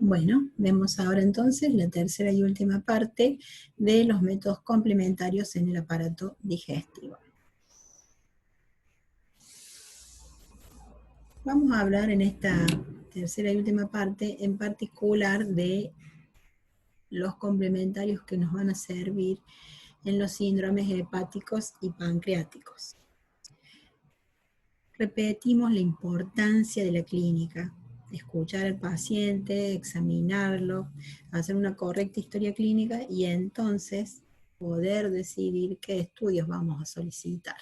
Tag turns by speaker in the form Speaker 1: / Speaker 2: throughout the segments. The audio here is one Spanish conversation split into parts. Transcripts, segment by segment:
Speaker 1: Bueno, vemos ahora entonces la tercera y última parte de los métodos complementarios en el aparato digestivo. Vamos a hablar en esta tercera y última parte en particular de los complementarios que nos van a servir en los síndromes hepáticos y pancreáticos. Repetimos la importancia de la clínica, escuchar al paciente, examinarlo, hacer una correcta historia clínica y entonces poder decidir qué estudios vamos a solicitar.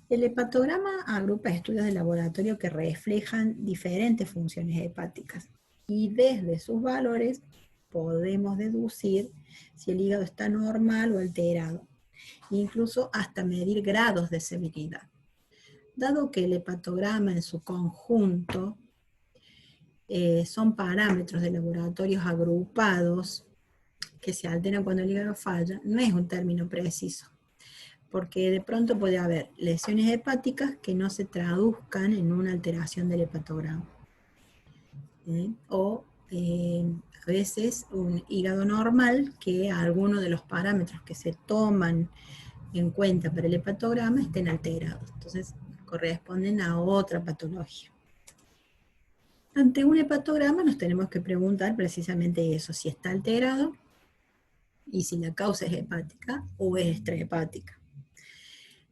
Speaker 1: El hepatograma agrupa estudios de laboratorio que reflejan diferentes funciones hepáticas y desde sus valores podemos deducir si el hígado está normal o alterado, incluso hasta medir grados de severidad. Dado que el hepatograma en su conjunto son parámetros de laboratorios agrupados que se alteran cuando el hígado falla, no es un término preciso, porque de pronto puede haber lesiones hepáticas que no se traduzcan en una alteración del hepatograma. O a veces un hígado normal que algunos de los parámetros que se toman en cuenta para el hepatograma estén alterados. Entonces corresponden a otra patología. Ante un hepatograma nos tenemos que preguntar precisamente eso, si está alterado y si la causa es hepática o es extrahepática.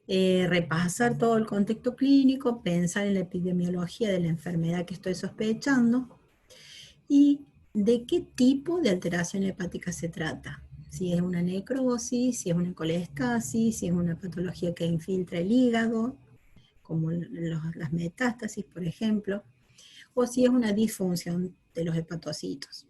Speaker 1: Repasar todo el contexto clínico, pensar en la epidemiología de la enfermedad que estoy sospechando y de qué tipo de alteración hepática se trata. Si es una necrosis, si es una colestasis, si es una patología que infiltra el hígado, como las metástasis, por ejemplo, o si es una disfunción de los hepatocitos.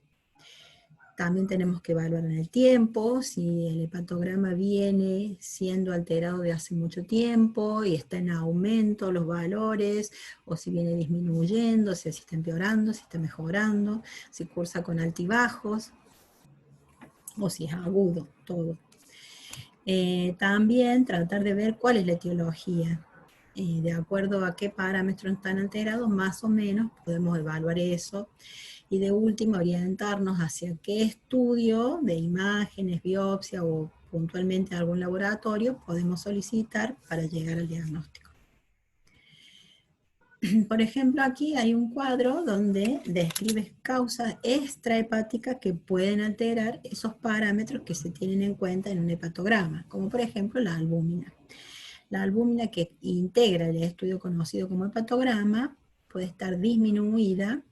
Speaker 1: También tenemos que evaluar en el tiempo, si el hepatograma viene siendo alterado de hace mucho tiempo y está en aumento los valores, o si viene disminuyendo, si está empeorando, si está mejorando, si cursa con altibajos, o si es agudo, todo. También tratar de ver cuál es la etiología. De acuerdo a qué parámetros están alterados, más o menos podemos evaluar eso. Y de último, orientarnos hacia qué estudio de imágenes, biopsia o puntualmente algún laboratorio podemos solicitar para llegar al diagnóstico. Por ejemplo, aquí hay un cuadro donde describe causas extrahepáticas que pueden alterar esos parámetros que se tienen en cuenta en un hepatograma, como por ejemplo la albúmina. La albúmina que integra el estudio conocido como hepatograma puede estar disminuida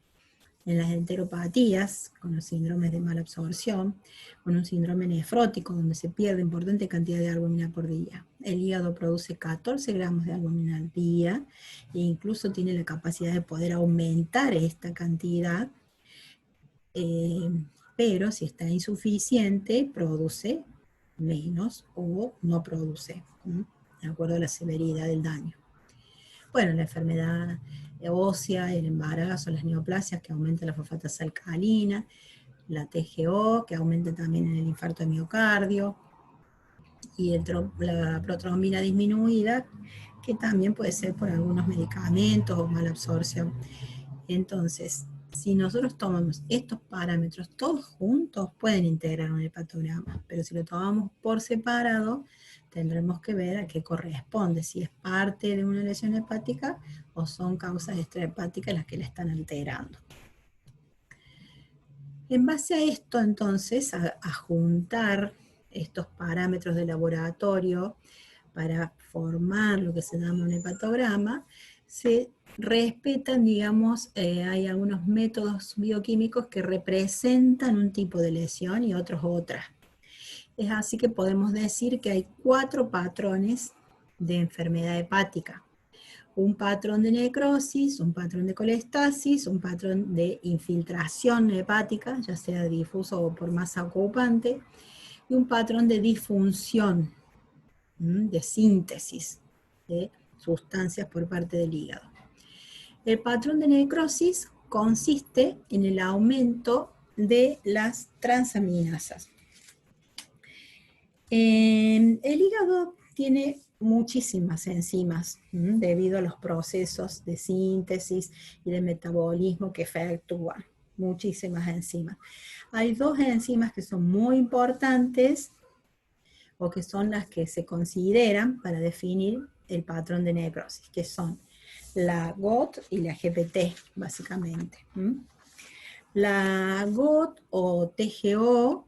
Speaker 1: en las enteropatías, con los síndromes de mala absorción, con un síndrome nefrótico donde se pierde importante cantidad de albúmina por día. El hígado produce 14 gramos de albúmina al día e incluso tiene la capacidad de poder aumentar esta cantidad, pero si está insuficiente produce menos o no produce, de acuerdo a la severidad del daño. Bueno, la enfermedad ósea, el embarazo, las neoplasias que aumentan la fosfatasa alcalina, la TGO que aumenta también en el infarto de miocardio, y la protrombina disminuida, que también puede ser por algunos medicamentos o mala absorción. Entonces, si nosotros tomamos estos parámetros todos juntos, pueden integrar un hepatograma, pero si lo tomamos por separado, tendremos que ver a qué corresponde, si es parte de una lesión hepática o son causas extrahepáticas las que la están alterando. En base a esto, entonces, a juntar estos parámetros de laboratorio para formar lo que se llama un hepatograma, se respetan, digamos, hay algunos métodos bioquímicos que representan un tipo de lesión y otros otras. Es así que podemos decir que hay 4 patrones de enfermedad hepática. Un patrón de necrosis, un patrón de colestasis, un patrón de infiltración hepática, ya sea difuso o por masa ocupante, y un patrón de disfunción, de síntesis de sustancias por parte del hígado. El patrón de necrosis consiste en el aumento de las transaminasas. El hígado tiene muchísimas enzimas debido a los procesos de síntesis y de metabolismo que efectúan. muchísimas enzimas. Hay dos enzimas que son muy importantes, o que son las que se consideran para definir el patrón de necrosis, que son la GOT y la GPT, básicamente. La GOT o TGO,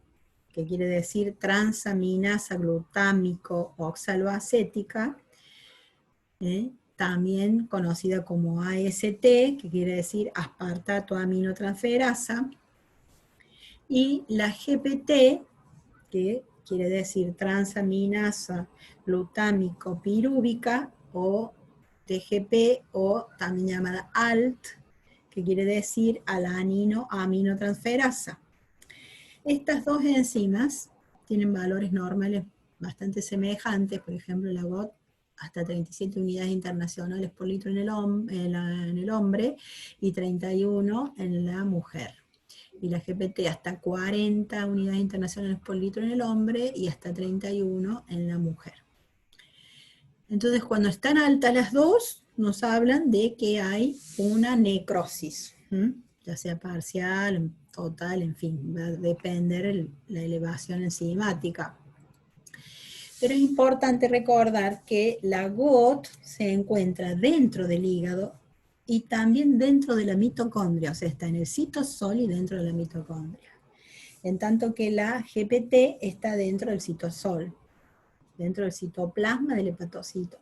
Speaker 1: que quiere decir transaminasa glutámico oxaloacética, también conocida como AST, que quiere decir aspartato aminotransferasa, y la GPT, que quiere decir transaminasa glutámico pirúvica, o TGP, o también llamada ALT, que quiere decir alanino aminotransferasa. Estas dos enzimas tienen valores normales bastante semejantes, por ejemplo la GOT hasta 37 unidades internacionales por litro en el hombre y 31 en la mujer. Y la GPT hasta 40 unidades internacionales por litro en el hombre y hasta 31 en la mujer. Entonces, cuando están altas las dos, nos hablan de que hay una necrosis, ya sea parcial, total, en fin, va a depender la elevación enzimática. Pero es importante recordar que la GOT se encuentra dentro del hígado y también dentro de la mitocondria, o sea, está en el citosol y dentro de la mitocondria. En tanto que la GPT está dentro del citosol, dentro del citoplasma del hepatocito.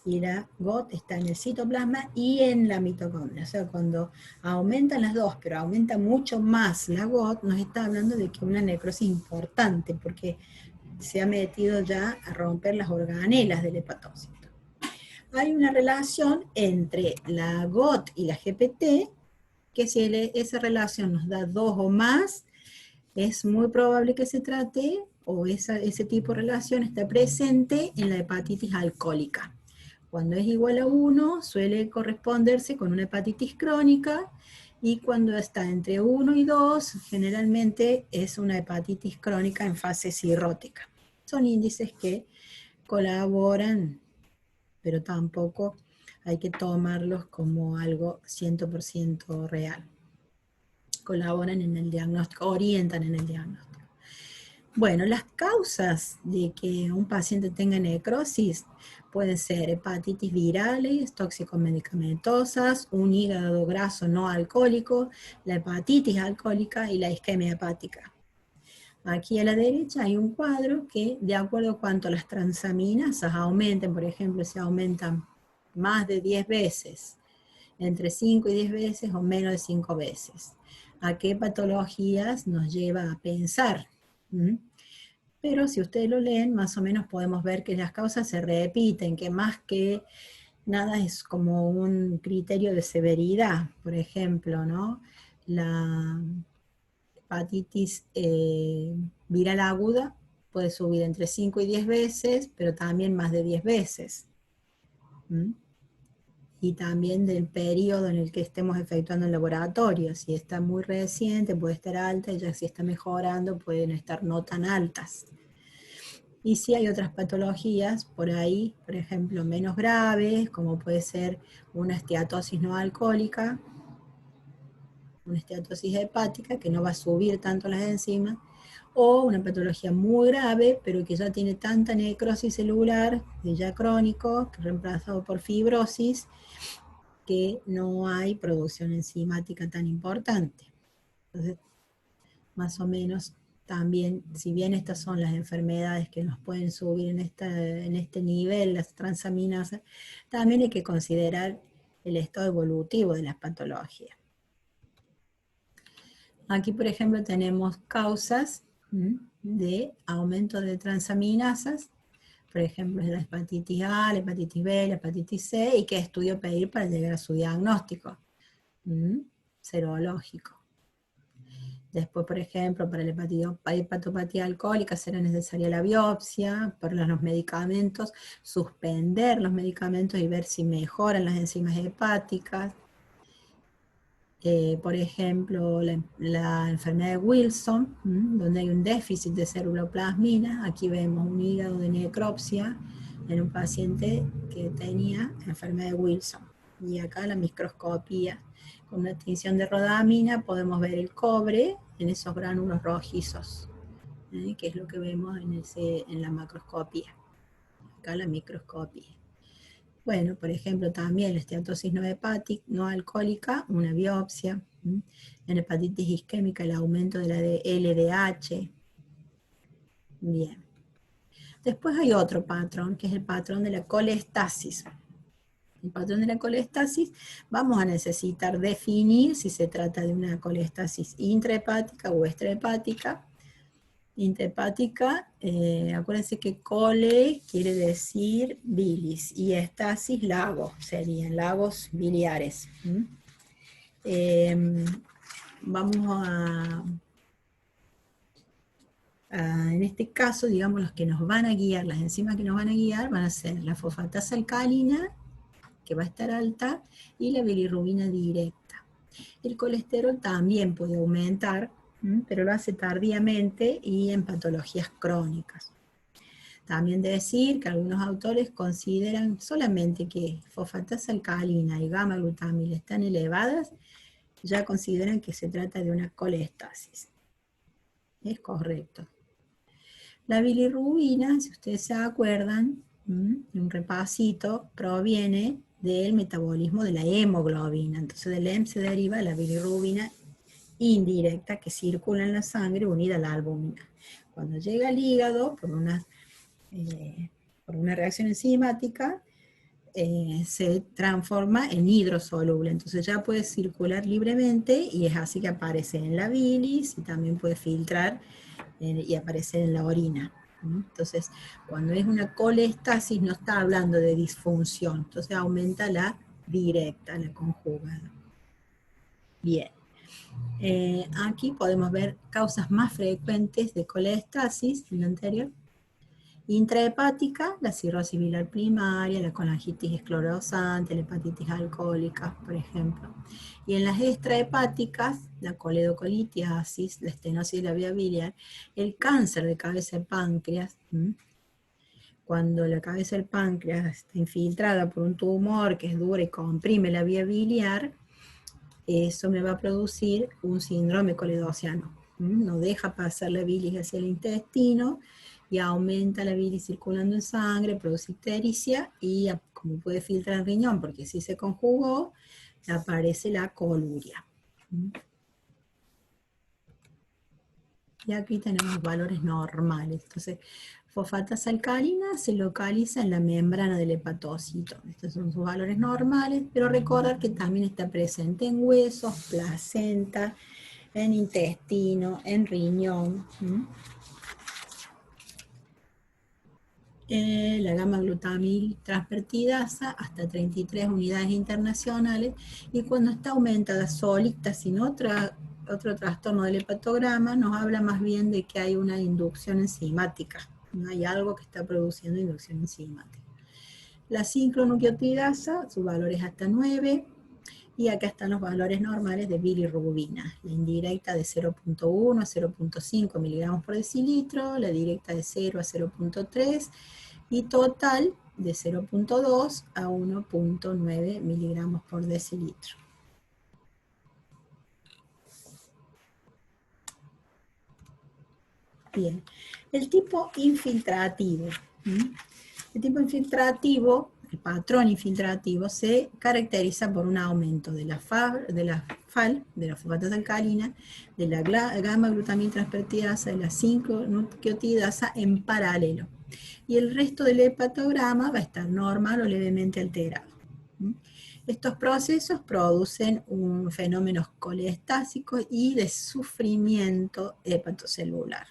Speaker 1: Y la GOT está en el citoplasma y en la mitocondria. O sea, cuando aumentan las dos, pero aumenta mucho más la GOT, nos está hablando de que una necrosis importante, porque se ha metido ya a romper las organelas del hepatocito. Hay una relación entre la GOT y la GPT, que si esa relación nos da 2 o más, es muy probable que se trate, o ese tipo de relación está presente en la hepatitis alcohólica. Cuando es igual a 1, suele corresponderse con una hepatitis crónica, y cuando está entre 1 y 2, generalmente es una hepatitis crónica en fase cirrótica. Son índices que colaboran, pero tampoco hay que tomarlos como algo 100% real. Colaboran en el diagnóstico, orientan en el diagnóstico. Bueno, las causas de que un paciente tenga necrosis pueden ser hepatitis virales, tóxico-medicamentosas, un hígado graso no alcohólico, la hepatitis alcohólica y la isquemia hepática. Aquí a la derecha hay un cuadro que, de acuerdo a cuánto las transaminasas aumenten, por ejemplo, si aumentan más de 10 veces, entre 5 y 10 veces o menos de 5 veces, a qué patologías nos lleva a pensar. Pero si ustedes lo leen, más o menos podemos ver que las causas se repiten, que más que nada es como un criterio de severidad. Por ejemplo, ¿no? La hepatitis viral aguda puede subir entre 5 y 10 veces, pero también más de 10 veces. Y también del periodo en el que estemos efectuando el laboratorio. Si está muy reciente, puede estar alta, y ya si está mejorando, pueden estar no tan altas. Y si hay otras patologías por ahí, por ejemplo, menos graves, como puede ser una esteatosis no alcohólica, una esteatosis hepática, que no va a subir tanto las enzimas, o una patología muy grave, pero que ya tiene tanta necrosis celular, ya crónico, reemplazado por fibrosis, que no hay producción enzimática tan importante. Entonces, más o menos, también, si bien estas son las enfermedades que nos pueden subir en este nivel, las transaminasas, también hay que considerar el estado evolutivo de las patologías. Aquí, por ejemplo, tenemos causas de aumento de transaminasas, por ejemplo, la hepatitis A, la hepatitis B, la hepatitis C, y qué estudio pedir para llegar a su diagnóstico serológico. Después, por ejemplo, para la hepatopatía alcohólica será necesaria la biopsia, para los medicamentos, suspender los medicamentos y ver si mejoran las enzimas hepáticas. Por ejemplo, la enfermedad de Wilson, donde hay un déficit de ceruloplasmina. Aquí vemos un hígado de necropsia en un paciente que tenía enfermedad de Wilson. Y acá la microscopía, con una tinción de rodamina, podemos ver el cobre en esos gránulos rojizos, que es lo que vemos en la macroscopía. Acá la microscopía. Bueno, por ejemplo, también la esteatosis no hepática, no alcohólica, una biopsia. En hepatitis isquémica, el aumento de la LDH. Bien. Después hay otro patrón, que es el patrón de la colestasis. El patrón de la colestasis, vamos a necesitar definir si se trata de una colestasis intrahepática o extrahepática. Intrahepática, acuérdense que cole quiere decir bilis y estasis lagos, serían lagos biliares. Vamos en este caso, digamos, los que nos van a guiar, las enzimas que nos van a guiar van a ser la fosfatasa alcalina, que va a estar alta, y la bilirrubina directa. El colesterol también puede aumentar, pero lo hace tardíamente y en patologías crónicas. También decir que algunos autores consideran solamente que fosfatasa alcalina y gamma glutamil están elevadas, ya consideran que se trata de una colestasis. Es correcto. La bilirrubina, si ustedes se acuerdan, un repasito, proviene del metabolismo de la hemoglobina. Entonces del hem se deriva la bilirrubina indirecta que circula en la sangre unida a la albúmina. Cuando llega al hígado, por una reacción enzimática, se transforma en hidrosoluble. Entonces ya puede circular libremente y es así que aparece en la bilis y también puede filtrar y aparecer en la orina. Entonces, cuando es una colestasis no está hablando de disfunción, entonces aumenta la directa, la conjugada. Bien. Aquí podemos ver causas más frecuentes de colestasis, en la anterior. Intrahepática, la cirrosis biliar primaria, la colangitis esclerosante, la hepatitis alcohólica, por ejemplo. Y en las extrahepáticas, la coledocolitiasis, la estenosis de la vía biliar, el cáncer de cabeza de páncreas. Cuando la cabeza del páncreas está infiltrada por un tumor que es duro y comprime la vía biliar, eso me va a producir un síndrome coledociano. No deja pasar la bilis hacia el intestino y aumenta la bilis circulando en sangre, produce ictericia y como puede filtrar el riñón, porque si se conjugó, aparece la coluria. Y aquí tenemos valores normales. Entonces, fosfatasa alcalina se localiza en la membrana del hepatocito. Estos son sus valores normales, pero recordar que también está presente en huesos, placenta, en intestino, en riñón. La gamma glutamil transpertidasa hasta 33 unidades internacionales, y cuando está aumentada solita sin otro trastorno del hepatograma, nos habla más bien de que hay una inducción enzimática, ¿no? Hay algo que está produciendo inducción enzimática. La sincronucleotidasa, su valor es hasta 9, y acá están los valores normales de bilirrubina, la indirecta de 0.1 a 0.5 miligramos por decilitro, la directa de 0 a 0.3, y total de 0.2 a 1.9 miligramos por decilitro. Bien, el tipo infiltrativo. El tipo infiltrativo, el patrón infiltrativo, se caracteriza por un aumento de la FAL, de la fosfatasa alcalina, de la gamma glutamil transpertidasa, de la 5-nucleotidasa en paralelo. Y el resto del hepatograma va a estar normal o levemente alterado. Estos procesos producen fenómenos colestásicos y de sufrimiento hepatocelular.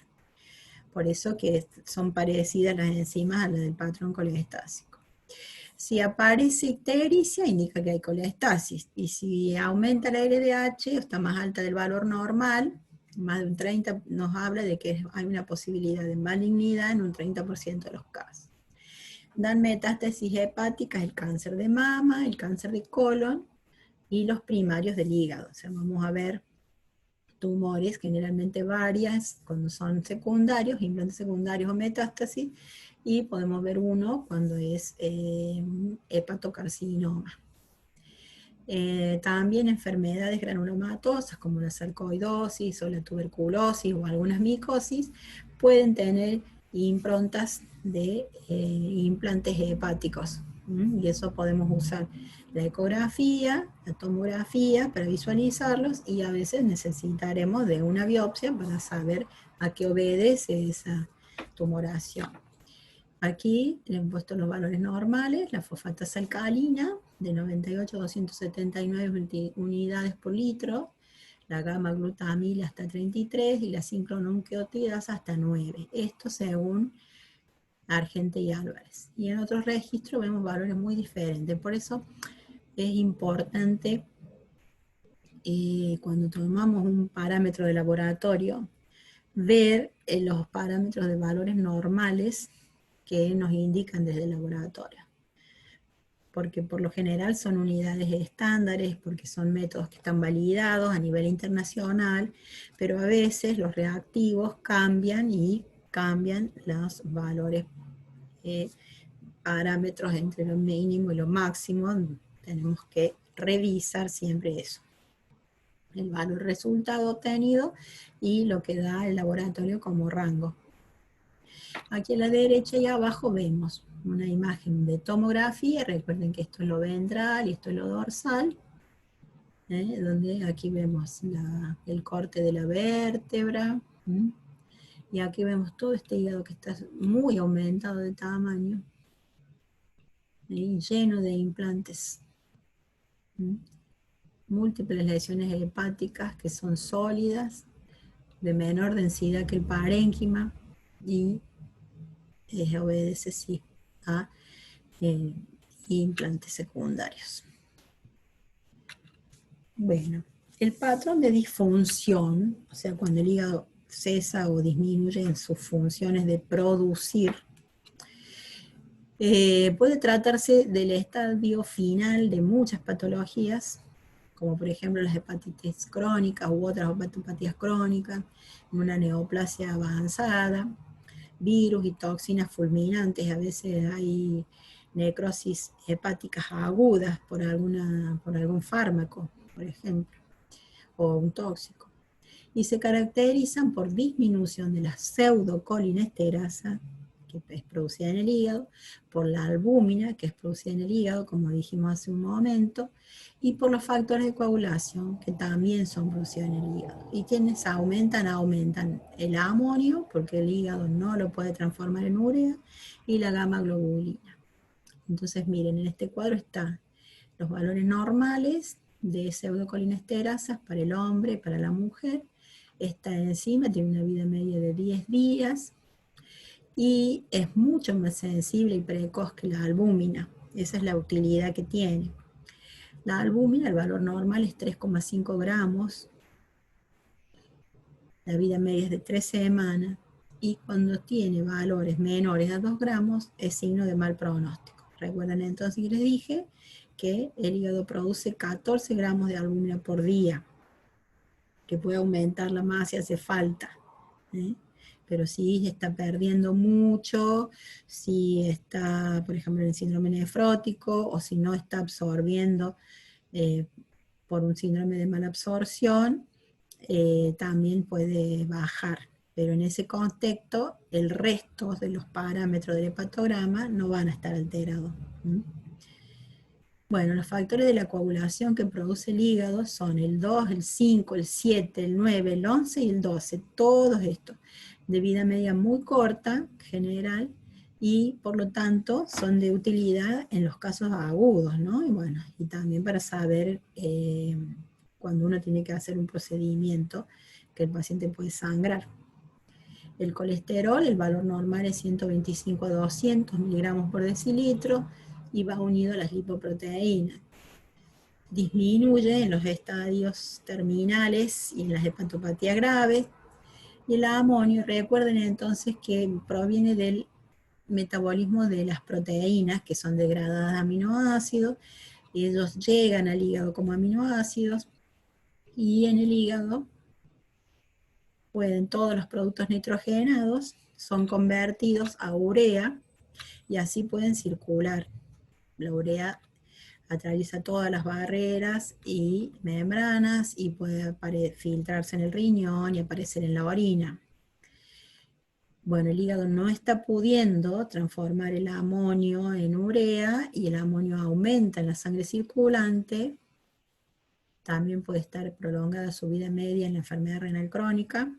Speaker 1: Por eso que son parecidas las enzimas a las del patrón colestásico. Si aparece ictericia, indica que hay colestasis. Y si aumenta la LDH, o está más alta del valor normal, más de un 30%, nos habla de que hay una posibilidad de malignidad en un 30% de los casos. Dan metástasis hepáticas el cáncer de mama, el cáncer de colon y los primarios del hígado. O sea, vamos a ver tumores, generalmente varias, cuando son secundarios, implantes secundarios o metástasis, y podemos ver uno cuando es hepatocarcinoma. También enfermedades granulomatosas como la sarcoidosis o la tuberculosis o algunas micosis pueden tener improntas de implantes hepáticos. Y eso podemos usar la ecografía, la tomografía para visualizarlos, y a veces necesitaremos de una biopsia para saber a qué obedece esa tumoración. Aquí le han puesto los valores normales, la fosfatasa alcalina de 98 a 279 unidades por litro, la gamma-glutamila hasta 33 y la sincronucleotidasa hasta 9. Esto según Argente y Álvarez. Y en otros registros vemos valores muy diferentes. Por eso es importante cuando tomamos un parámetro de laboratorio, ver los parámetros de valores normales que nos indican desde el laboratorio. Porque por lo general son unidades estándares, porque son métodos que están validados a nivel internacional, pero a veces los reactivos cambian y cambian los valores, parámetros entre lo mínimo y lo máximo. Tenemos que revisar siempre eso. El valor resultado obtenido y lo que da el laboratorio como rango. Aquí a la derecha y abajo vemos una imagen de tomografía. Recuerden que esto es lo ventral y esto es lo dorsal, donde aquí vemos el corte de la vértebra, y aquí vemos todo este hígado que está muy aumentado de tamaño, lleno de implantes, múltiples lesiones hepáticas que son sólidas, de menor densidad que el parénquima, y obedece sí a implantes secundarios. Bueno, el patrón de disfunción, o sea, cuando el hígado cesa o disminuye en sus funciones de producir, puede tratarse del estadio final de muchas patologías, como por ejemplo las hepatitis crónicas u otras hepatopatías crónicas, una neoplasia avanzada, virus y toxinas fulminantes. A veces hay necrosis hepáticas agudas por algún fármaco, por ejemplo, o un tóxico. Y se caracterizan por disminución de la pseudocolinesterasa, que es producida en el hígado, por la albúmina, que es producida en el hígado, como dijimos hace un momento, y por los factores de coagulación, que también son producidos en el hígado. Y quienes aumentan el amonio, porque el hígado no lo puede transformar en urea, y la gamma globulina. Entonces, miren, en este cuadro están los valores normales de pseudocolinesterasas para el hombre y para la mujer. Esta enzima tiene una vida media de 10 días, y es mucho más sensible y precoz que la albúmina. Esa es la utilidad que tiene. La albúmina, el valor normal es 3,5 gramos, la vida media es de 3 semanas, y cuando tiene valores menores a 2 gramos es signo de mal pronóstico. Recuerden entonces que les dije que el hígado produce 14 gramos de albúmina por día, que puede aumentarla más si hace falta, pero si está perdiendo mucho, si está, por ejemplo, en el síndrome nefrótico, o si no está absorbiendo por un síndrome de mala absorción, también puede bajar. Pero en ese contexto, el resto de los parámetros del hepatograma no van a estar alterados. Bueno, los factores de la coagulación que produce el hígado son el 2, el 5, el 7, el 9, el 11 y el 12. Todos estos de vida media muy corta, general, y por lo tanto son de utilidad en los casos agudos, ¿no? Y bueno, y también para saber cuando uno tiene que hacer un procedimiento que el paciente puede sangrar. El colesterol, el valor normal es 125 a 200 miligramos por decilitro, y va unido a las lipoproteínas. Disminuye en los estadios terminales y en las hepatopatías graves. Y el amonio, recuerden entonces que proviene del metabolismo de las proteínas, que son degradadas a aminoácidos, y ellos llegan al hígado como aminoácidos, y en el hígado todos los productos nitrogenados son convertidos a urea, y así pueden circular. La urea atraviesa todas las barreras y membranas y puede filtrarse en el riñón y aparecer en la orina. Bueno, el hígado no está pudiendo transformar el amonio en urea y el amonio aumenta en la sangre circulante. También puede estar prolongada su vida media en la enfermedad renal crónica,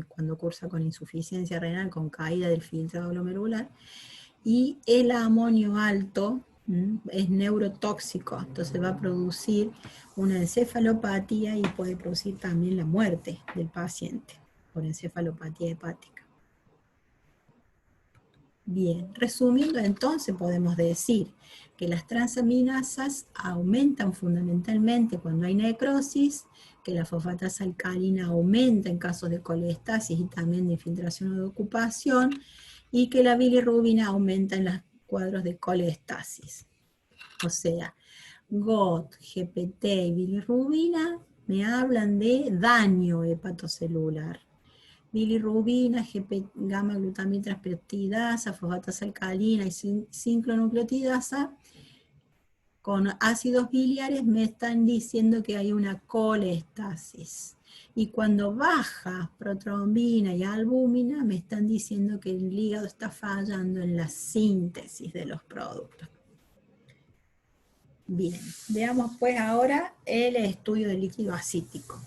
Speaker 1: cuando cursa con insuficiencia renal, con caída del filtrado glomerular. Y el amonio alto es neurotóxico, entonces va a producir una encefalopatía y puede producir también la muerte del paciente por encefalopatía hepática. Bien, resumiendo entonces podemos decir que las transaminasas aumentan fundamentalmente cuando hay necrosis, que la fosfatasa alcalina aumenta en casos de colestasis y también de infiltración o de ocupación, y que la bilirrubina aumenta en los cuadros de colestasis. O sea, GOT, GPT y bilirrubina me hablan de daño hepatocelular. Bilirrubina, gamma-glutamitraspeptidasa, fosfatasa alcalina y 5-nucleotidasa con ácidos biliares me están diciendo que hay una colestasis. Y cuando baja protrombina y albúmina me están diciendo que el hígado está fallando en la síntesis de los productos. Bien, veamos pues ahora el estudio del líquido acítico.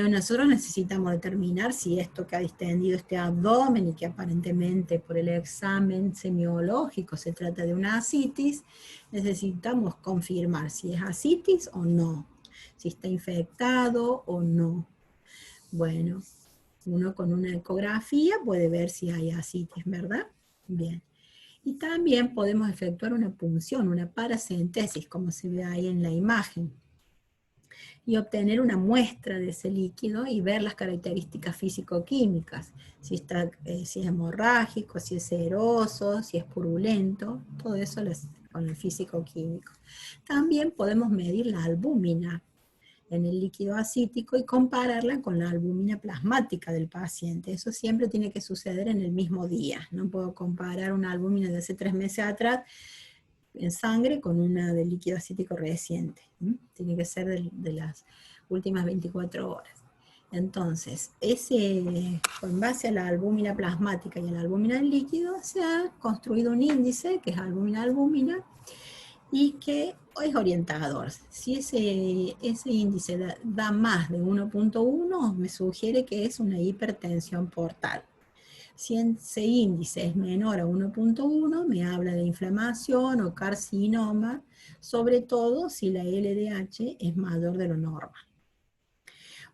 Speaker 1: Nosotros necesitamos determinar si esto que ha distendido este abdomen y que aparentemente por el examen semiológico se trata de una ascitis, necesitamos confirmar si es ascitis o no, si está infectado o no. Bueno, uno con una ecografía puede ver si hay ascitis, ¿verdad? Bien. Y también podemos efectuar una punción, una paracentesis, como se ve ahí en la imagen, y obtener una muestra de ese líquido y ver las características físico-químicas, si es hemorrágico, si es seroso, si es purulento, todo eso con el físico-químico. También podemos medir la albúmina en el líquido acítico y compararla con la albúmina plasmática del paciente. Eso siempre tiene que suceder en el mismo día. No puedo comparar una albúmina de hace 3 meses atrás en sangre con una de líquido acítico reciente. Tiene que ser de las últimas 24 horas. Entonces, con base a la albúmina plasmática y a la albúmina del líquido, se ha construido un índice, que es albúmina-albúmina, y que es orientador. Si ese índice da más de 1.1, me sugiere que es una hipertensión portal. Si ese índice es menor a 1.1, me habla de inflamación o carcinoma, sobre todo si la LDH es mayor de lo normal.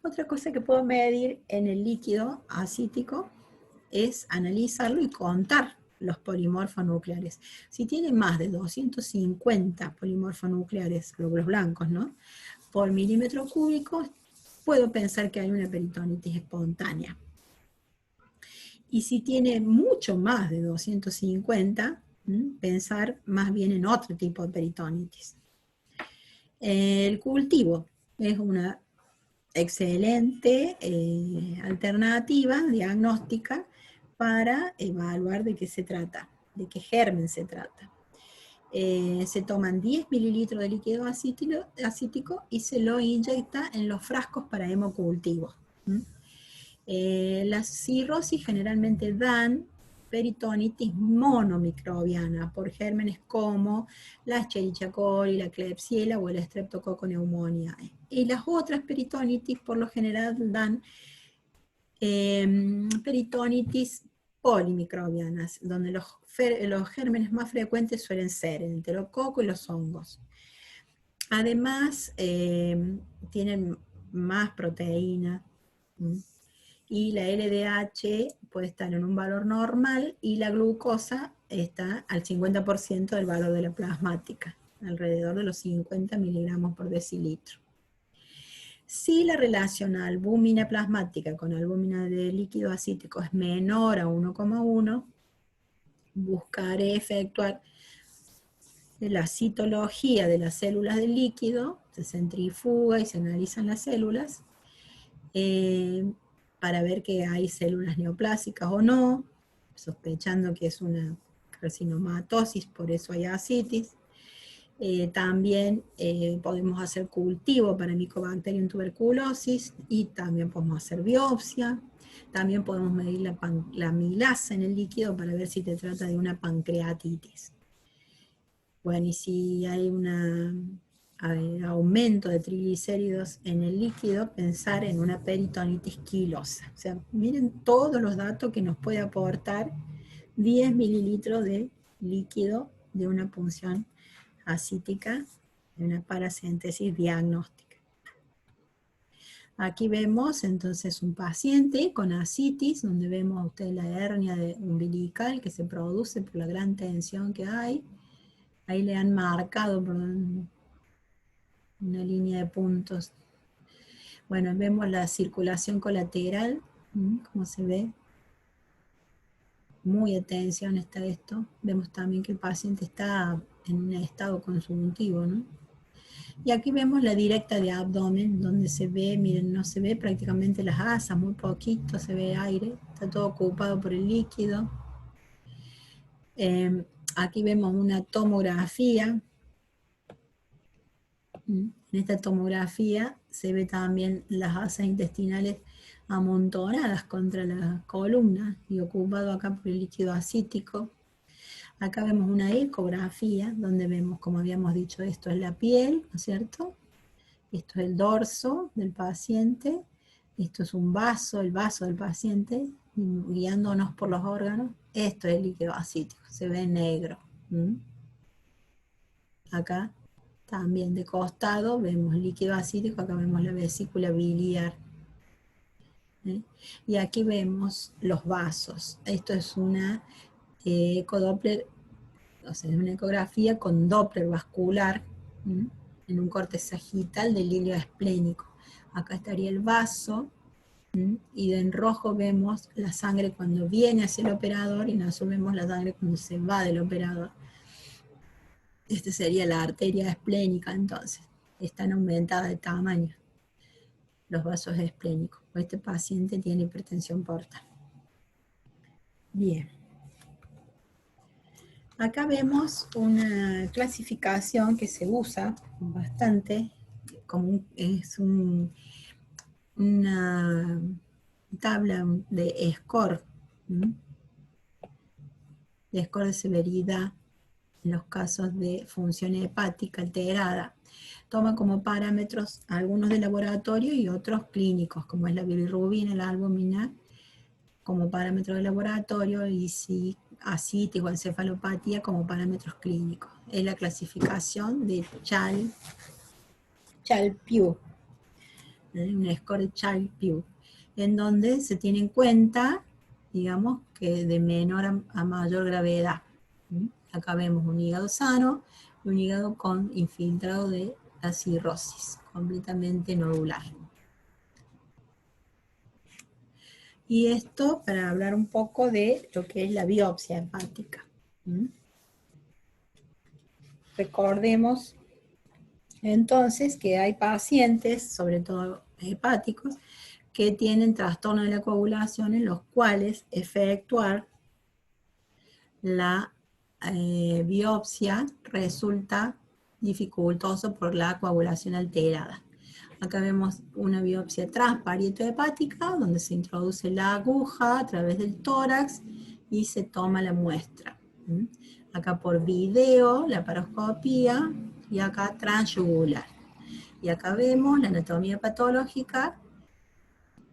Speaker 1: Otra cosa que puedo medir en el líquido acítico es analizarlo y contar los polimorfonucleares. Si tiene más de 250 polimorfonucleares, glóbulos blancos, ¿no?, por milímetro cúbico, puedo pensar que hay una peritonitis espontánea. Y si tiene mucho más de 250, pensar más bien en otro tipo de peritonitis. El cultivo es una excelente alternativa diagnóstica para evaluar de qué se trata, de qué germen se trata. Se toman 10 mililitros de líquido acítico y se lo inyecta en los frascos para hemocultivo. Las cirrosis generalmente dan peritonitis monomicrobiana por gérmenes como la Escherichia coli, la Klebsiella o el Streptococcus pneumoniae. Y las otras peritonitis por lo general dan peritonitis polimicrobianas, donde los gérmenes más frecuentes suelen ser el enterococo y los hongos. Además, tienen más proteína, y la LDH puede estar en un valor normal y la glucosa está al 50% del valor de la plasmática, alrededor de los 50 miligramos por decilitro. Si la relación albúmina plasmática con albúmina de líquido acítico es menor a 1,1, buscaré efectuar la citología de las células del líquido, se centrifuga y se analizan las células, para ver que hay células neoplásicas o no, sospechando que es una carcinomatosis, por eso hay ascitis. También podemos hacer cultivo para Mycobacterium tuberculosis y también podemos hacer biopsia. También podemos medir la amilasa en el líquido para ver si te trata de una pancreatitis. Bueno, y si hay un aumento de triglicéridos en el líquido, pensar en una peritonitis quilosa. O sea, miren todos los datos que nos puede aportar 10 mililitros de líquido de una punción ascítica, de una paracentesis diagnóstica. Aquí vemos entonces un paciente con ascitis, donde vemos a ustedes la hernia umbilical que se produce por la gran tensión que hay. Ahí le han marcado por una línea de puntos. Bueno, vemos la circulación colateral, como se ve. Muy atención está esto. Vemos también que el paciente está en un estado consuntivo, ¿no? Y aquí vemos la directa de abdomen, donde se ve, miren, no se ve prácticamente las asas, muy poquito, se ve aire, está todo ocupado por el líquido. Aquí vemos una tomografía. En esta tomografía se ve también las asas intestinales amontonadas contra la columna y ocupado acá por el líquido ascítico. Acá vemos una ecografía donde vemos, como habíamos dicho, esto es la piel, ¿no es cierto? Esto es el dorso del paciente, esto es un vaso, el vaso del paciente, guiándonos por los órganos. Esto es el líquido ascítico, se ve negro. Acá también de costado vemos el líquido ascítico, acá vemos la vesícula biliar. Y aquí vemos los vasos. Esto es una ecodoppler, o sea, es una ecografía con Doppler vascular, en un corte sagital del hilio esplénico. Acá estaría el vaso, y en rojo vemos la sangre cuando viene hacia el operador, y en azul vemos la sangre cuando se va del operador. Esta sería la arteria esplénica, entonces. Están aumentadas de tamaño los vasos esplénicos. Este paciente tiene hipertensión portal. Bien. Acá vemos una clasificación que se usa bastante, es una tabla de score, de score de severidad en los casos de función hepática alterada. Toma como parámetros algunos de laboratorio y otros clínicos, como es la bilirrubina, la albúmina, como parámetro de laboratorio, y si ascitis o encefalopatía como parámetros clínicos. Es la clasificación de Child-Pugh, un score de Child-Pugh, en donde se tiene en cuenta, digamos, que de menor a mayor gravedad. Acá vemos un hígado sano y un hígado con infiltrado de la cirrosis, completamente nodular. Y esto para hablar un poco de lo que es la biopsia hepática. Recordemos entonces que hay pacientes, sobre todo hepáticos, que tienen trastorno de la coagulación, en los cuales efectuar la biopsia resulta dificultoso por la coagulación alterada. Acá vemos una biopsia transparieto-hepática, donde se introduce la aguja a través del tórax y se toma la muestra. Acá por video, la laparoscopía, y acá transyugular. Y acá vemos la anatomía patológica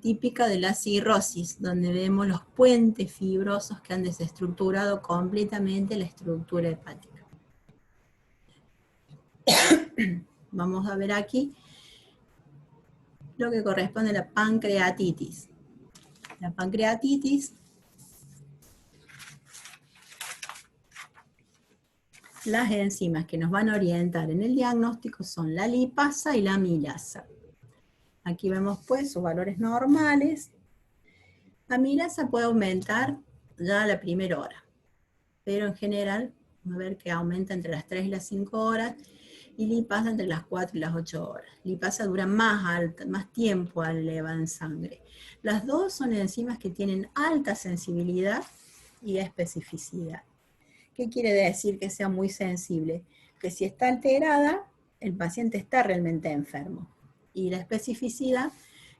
Speaker 1: típica de la cirrosis, donde vemos los puentes fibrosos que han desestructurado completamente la estructura hepática. Vamos a ver aquí lo que corresponde a la pancreatitis. La pancreatitis, las enzimas que nos van a orientar en el diagnóstico son la lipasa y la amilasa. Aquí vemos pues sus valores normales. La amilasa puede aumentar ya a la primera hora, pero en general vamos a ver que aumenta entre las 3 y las 5 horas, y lipasa entre las 4 y las 8 horas. Lipasa dura más tiempo al elevar en sangre. Las dos son enzimas que tienen alta sensibilidad y especificidad. ¿Qué quiere decir que sea muy sensible? Que si está alterada, el paciente está realmente enfermo. Y la especificidad,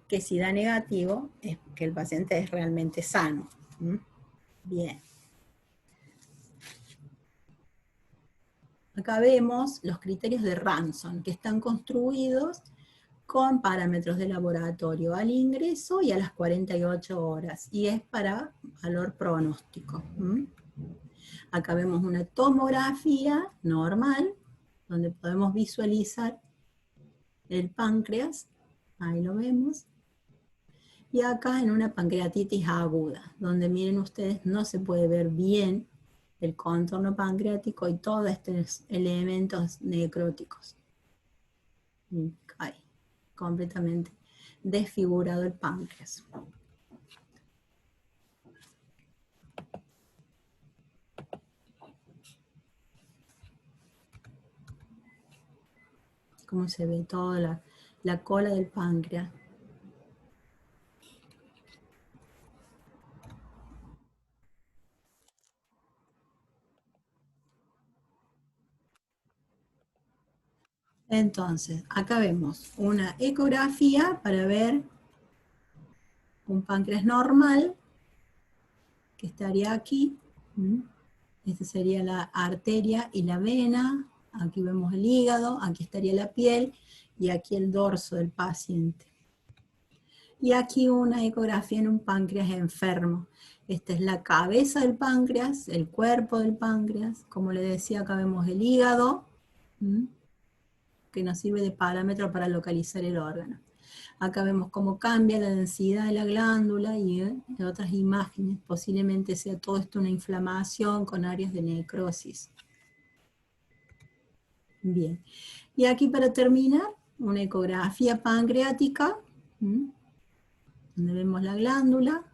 Speaker 1: que si da negativo, es que el paciente es realmente sano. ¿Mm? Bien. Acá vemos los criterios de Ranson, que están construidos con parámetros de laboratorio al ingreso y a las 48 horas, y es para valor pronóstico. ¿Mm? Acá vemos una tomografía normal, donde podemos visualizar el páncreas, ahí lo vemos, y acá en una pancreatitis aguda, donde miren ustedes no se puede ver bien el contorno pancreático y todos estos elementos necróticos. Ahí, completamente desfigurado el páncreas. Cómo se ve toda la cola del páncreas. Entonces, acá vemos una ecografía para ver un páncreas normal, que estaría aquí. Esta sería la arteria y la vena. Aquí vemos el hígado, aquí estaría la piel y aquí el dorso del paciente. Y aquí una ecografía en un páncreas enfermo. Esta es la cabeza del páncreas, el cuerpo del páncreas. Como le decía, acá vemos el hígado, que nos sirve de parámetro para localizar el órgano. Acá vemos cómo cambia la densidad de la glándula y de otras imágenes. Posiblemente sea todo esto una inflamación con áreas de necrosis. Bien. Y aquí para terminar, una ecografía pancreática, donde vemos la glándula,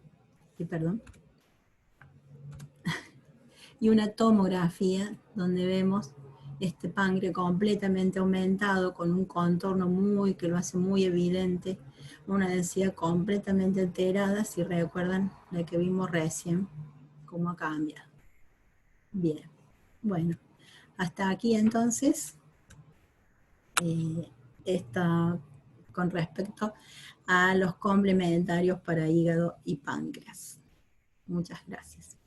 Speaker 1: y una tomografía donde vemos este páncreas completamente aumentado con un contorno que lo hace muy evidente, una densidad completamente alterada, si recuerdan la que vimos recién, cómo cambia. Bien, bueno, hasta aquí entonces con respecto a los complementarios para hígado y páncreas. Muchas gracias.